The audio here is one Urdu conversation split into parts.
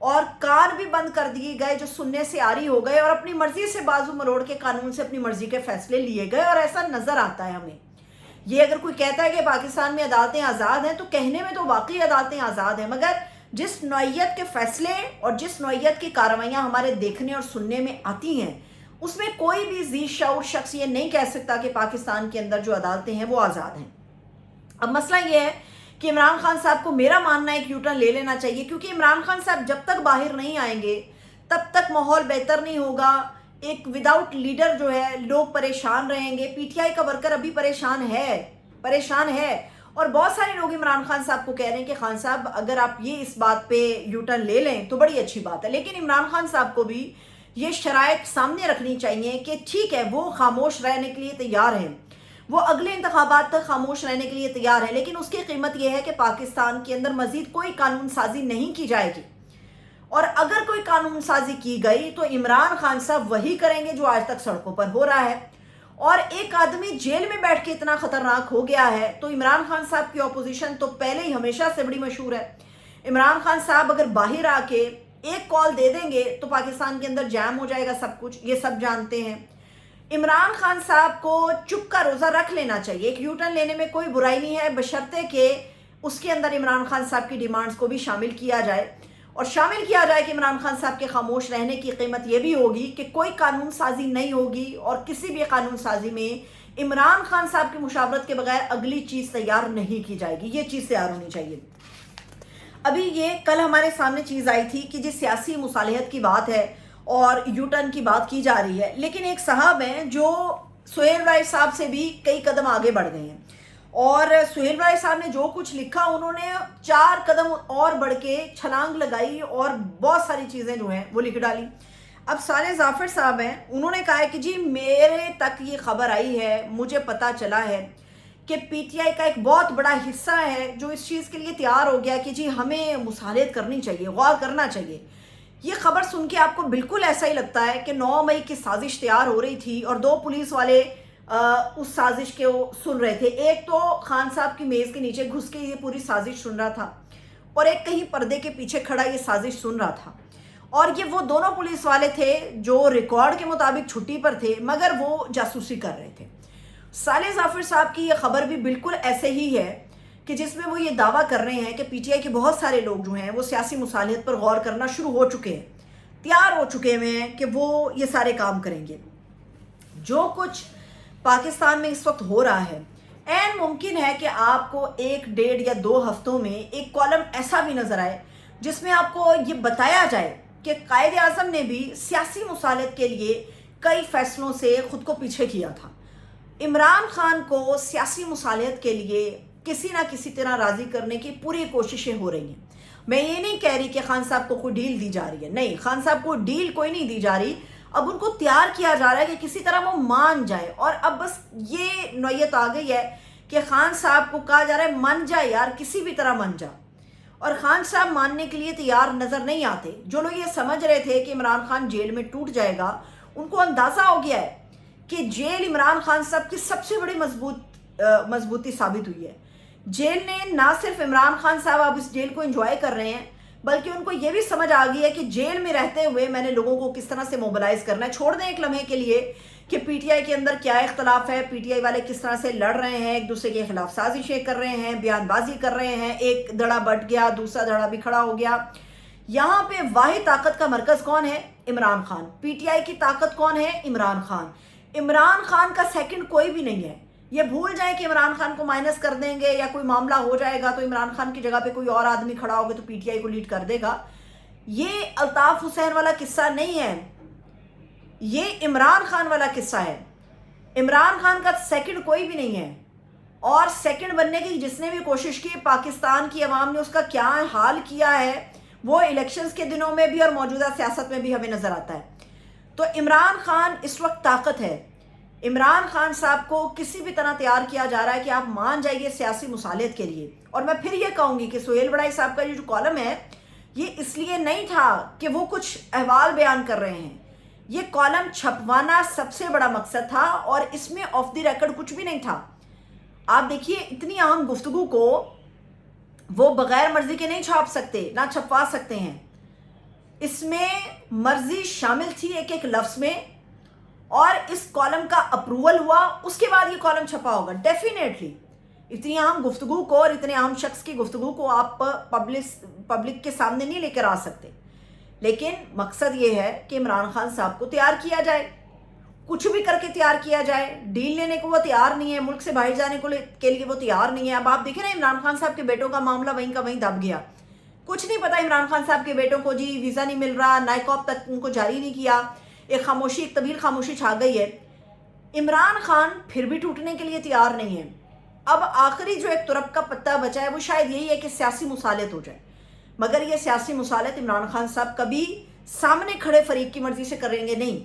اور کان بھی بند کر دیے گئے جو سننے سے عاری ہو گئے، اور اپنی مرضی سے بازو مروڑ کے قانون سے اپنی مرضی کے فیصلے لیے گئے، اور ایسا نظر آتا ہے ہمیں۔ یہ اگر کوئی کہتا ہے کہ پاکستان میں عدالتیں آزاد ہیں تو کہنے میں تو واقعی عدالتیں آزاد ہیں، مگر جس نوعیت کے فیصلے اور جس نوعیت کی کارروائیاں ہمارے دیکھنے اور سننے میں آتی ہیں، اس میں کوئی بھی ذی شعور شخص یہ نہیں کہہ سکتا کہ پاکستان کے اندر جو عدالتیں ہیں وہ آزاد ہیں۔ اب مسئلہ یہ ہے کہ عمران خان صاحب کو میرا ماننا ہے کہ یو ٹرن لے لینا چاہیے، کیونکہ عمران خان صاحب جب تک باہر نہیں آئیں گے تب تک ماحول بہتر نہیں ہوگا۔ ایک وداؤٹ لیڈر جو ہے لوگ پریشان رہیں گے۔ پی ٹی آئی کا ورکر ابھی پریشان ہے، اور بہت سارے لوگ عمران خان صاحب کو کہہ رہے ہیں کہ خان صاحب اگر آپ یہ اس بات پہ یو ٹرن لے لیں تو بڑی اچھی بات ہے، لیکن عمران خان صاحب کو بھی یہ شرائط سامنے رکھنی چاہیے کہ ٹھیک ہے وہ خاموش رہنے کے لیے تیار ہیں، وہ اگلے انتخابات تک خاموش رہنے کے لیے تیار ہے، لیکن اس کی قیمت یہ ہے کہ پاکستان کے اندر مزید کوئی قانون سازی نہیں کی جائے گی، اور اگر کوئی قانون سازی کی گئی تو عمران خان صاحب وہی کریں گے جو آج تک سڑکوں پر ہو رہا ہے۔ اور ایک آدمی جیل میں بیٹھ کے اتنا خطرناک ہو گیا ہے تو عمران خان صاحب کی اپوزیشن تو پہلے ہی ہمیشہ سے بڑی مشہور ہے۔ عمران خان صاحب اگر باہر آ کے ایک کال دے دیں گے تو پاکستان کے اندر جام ہو جائے گا سب کچھ، یہ سب جانتے ہیں۔ عمران خان صاحب کو چپ کا روزہ رکھ لینا چاہیے، ایک یو ٹرن لینے میں کوئی برائی نہیں ہے، بشرطے کہ اس کے اندر عمران خان صاحب کی ڈیمانڈز کو بھی شامل کیا جائے، اور شامل کیا جائے کہ عمران خان صاحب کے خاموش رہنے کی قیمت یہ بھی ہوگی کہ کوئی قانون سازی نہیں ہوگی، اور کسی بھی قانون سازی میں عمران خان صاحب کی مشاورت کے بغیر اگلی چیز تیار نہیں کی جائے گی، یہ چیز تیار ہونی چاہیے۔ ابھی یہ کل ہمارے سامنے چیز آئی تھی کہ جی سیاسی مصالحت کی بات ہے اور یو ٹرن کی بات کی جا رہی ہے، لیکن ایک صاحب ہیں جو سہیل رائے صاحب سے بھی کئی قدم آگے بڑھ گئے ہیں، اور سہیل رائے صاحب نے جو کچھ لکھا انہوں نے 4 قدم اور بڑھ کے چھلانگ لگائی اور بہت ساری چیزیں جو ہیں وہ لکھ ڈالی۔ اب صالح ظافر صاحب ہیں، انہوں نے کہا ہے کہ جی میرے تک یہ خبر آئی ہے، مجھے پتہ چلا ہے کہ پی ٹی آئی کا ایک بہت بڑا حصہ ہے جو اس چیز کے لیے تیار ہو گیا کہ جی ہمیں مصالحت کرنی چاہیے، غور کرنا چاہیے۔ یہ خبر سن کے آپ کو بالکل ایسا ہی لگتا ہے کہ 9 مئی کی سازش تیار ہو رہی تھی اور 2 پولیس والے اس سازش کے سن رہے تھے، ایک تو خان صاحب کی میز کے نیچے گھس کے یہ پوری سازش سن رہا تھا، اور ایک کہیں پردے کے پیچھے کھڑا یہ سازش سن رہا تھا، اور یہ وہ دونوں پولیس والے تھے جو ریکارڈ کے مطابق چھٹی پر تھے مگر وہ جاسوسی کر رہے تھے۔ صالح ظافر صاحب کی یہ خبر بھی بالکل ایسے ہی ہے کہ جس میں وہ یہ دعویٰ کر رہے ہیں کہ پی ٹی آئی کے بہت سارے لوگ جو ہیں وہ سیاسی مصالحت پر غور کرنا شروع ہو چکے ہیں، تیار ہو چکے ہیں کہ وہ یہ سارے کام کریں گے۔ جو کچھ پاکستان میں اس وقت ہو رہا ہے، عین ممکن ہے کہ آپ کو 1 ڈیڑھ یا 2 ہفتوں میں ایک کالم ایسا بھی نظر آئے جس میں آپ کو یہ بتایا جائے کہ قائد اعظم نے بھی سیاسی مصالحت کے لیے کئی فیصلوں سے خود کو پیچھے کیا تھا۔ عمران خان کو سیاسی مصالحت کے لیے کسی نہ کسی طرح راضی کرنے کی پوری کوششیں ہو رہی ہیں۔ میں یہ نہیں کہہ رہی کہ خان صاحب کو کوئی ڈیل دی جا رہی ہے، نہیں، خان صاحب کو ڈیل کوئی نہیں دی جا رہی، اب ان کو تیار کیا جا رہا ہے کہ کسی طرح وہ مان جائے، اور اب بس یہ نوعیت آ گئی ہے کہ خان صاحب کو کہا جا رہا ہے من جا یار، کسی بھی طرح من جا، اور خان صاحب ماننے کے لیے تیار نظر نہیں آتے۔ جو لوگ یہ سمجھ رہے تھے کہ عمران خان جیل میں ٹوٹ جائے گا، ان کو اندازہ ہو گیا ہے کہ جیل عمران خان صاحب کی سب سے بڑی مضبوطی ثابت ہوئی ہے۔ جیل نے نہ صرف عمران خان صاحب اب اس جیل کو انجوائے کر رہے ہیں، بلکہ ان کو یہ بھی سمجھ آ گئی ہے کہ جیل میں رہتے ہوئے میں نے لوگوں کو کس طرح سے موبلائز کرنا ہے۔ چھوڑ دیں ایک لمحے کے لیے کہ پی ٹی آئی کے اندر کیا اختلاف ہے، پی ٹی آئی والے کس طرح سے لڑ رہے ہیں، ایک دوسرے کے خلاف سازشیں کر رہے ہیں، بیان بازی کر رہے ہیں، ایک دھڑا بٹ گیا، دوسرا دھڑا بھی کھڑا ہو گیا۔ یہاں پہ واحد طاقت کا مرکز کون ہے؟ Imran Khan. P T I کی طاقت کون ہے؟ عمران خان۔ عمران خان کا سیکنڈ کوئی بھی نہیں ہے۔ یہ بھول جائیں کہ عمران خان کو مائنس کر دیں گے یا کوئی معاملہ ہو جائے گا تو عمران خان کی جگہ پہ کوئی اور آدمی کھڑا ہوگا تو پی ٹی آئی کو لیڈ کر دے گا۔ یہ الطاف حسین والا قصہ نہیں ہے، یہ عمران خان والا قصہ ہے۔ عمران خان کا سیکنڈ کوئی بھی نہیں ہے، اور سیکنڈ بننے کی جس نے بھی کوشش کی، پاکستان کی عوام نے اس کا کیا حال کیا ہے وہ الیکشنز کے دنوں میں بھی اور موجودہ سیاست میں بھی ہمیں نظر آتا ہے۔ تو عمران خان اس وقت طاقت ہے۔ عمران خان صاحب کو کسی بھی طرح تیار کیا جا رہا ہے کہ آپ مان جائیے سیاسی مصالحت کے لیے۔ اور میں پھر یہ کہوں گی کہ سہیل بڑائی صاحب کا یہ جو کالم ہے یہ اس لیے نہیں تھا کہ وہ کچھ احوال بیان کر رہے ہیں، یہ کالم چھپوانا سب سے بڑا مقصد تھا، اور اس میں آف دی ریکارڈ کچھ بھی نہیں تھا۔ آپ دیکھیے اتنی اہم گفتگو کو وہ بغیر مرضی کے نہیں چھاپ سکتے، نہ چھپوا سکتے ہیں۔ اس میں مرضی شامل تھی ایک ایک لفظ میں، اور اس کالم کا اپروول ہوا، اس کے بعد یہ کالم چھپا ہوگا ڈیفینیٹلی۔ اتنی عام گفتگو کو اور اتنے عام شخص کی گفتگو کو آپ پبلک کے سامنے نہیں لے کر آ سکتے، لیکن مقصد یہ ہے کہ عمران خان صاحب کو تیار کیا جائے، کچھ بھی کر کے تیار کیا جائے۔ ڈیل لینے کو وہ تیار نہیں ہے، ملک سے باہر جانے کے لیے وہ تیار نہیں ہے۔ اب آپ دیکھیں نا عمران خان صاحب کے بیٹوں کا معاملہ وہیں کا وہیں دب گیا، کچھ نہیں پتا عمران خان صاحب کے بیٹوں کو، جی ویزا نہیں مل رہا، نائکوپ تک ان کو جاری نہیں کیا، ایک خاموشی، ایک طویل خاموشی چھا گئی ہے۔ عمران خان پھر بھی ٹوٹنے کے لیے تیار نہیں ہے۔ اب آخری جو ایک ترپ کا پتہ بچا ہے وہ شاید یہی ہے کہ سیاسی مصالحت ہو جائے، مگر یہ سیاسی مصالحت عمران خان صاحب کبھی سامنے کھڑے فریق کی مرضی سے کریں گے نہیں۔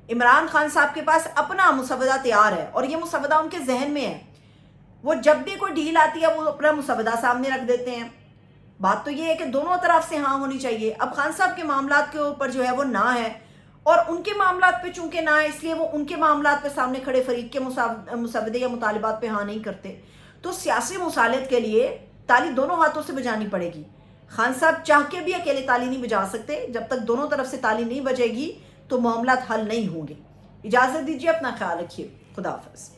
عمران خان صاحب کے پاس اپنا مسودہ تیار ہے، اور یہ مسودہ ان کے ذہن میں ہے، وہ جب بھی کوئی ڈیل آتی ہے وہ اپنا مسودہ سامنے رکھ دیتے ہیں۔ بات تو یہ ہے کہ دونوں طرف سے ہاں ہونی چاہیے۔ اب خان صاحب کے معاملات کے اوپر جو ہے وہ نہ ہے، اور ان کے معاملات پہ چونکہ نہ ہے، اس لیے وہ ان کے معاملات پہ سامنے کھڑے فریق کے مسودے یا مطالبات پہ ہاں نہیں کرتے۔ تو سیاسی مصالحت کے لیے تالی دونوں ہاتھوں سے بجانی پڑے گی۔ خان صاحب چاہ کے بھی اکیلے تالی نہیں بجا سکتے، جب تک دونوں طرف سے تالی نہیں بجے گی تو معاملات حل نہیں ہوں گے۔ اجازت دیجیے، اپنا خیال رکھیے، خدا حافظ۔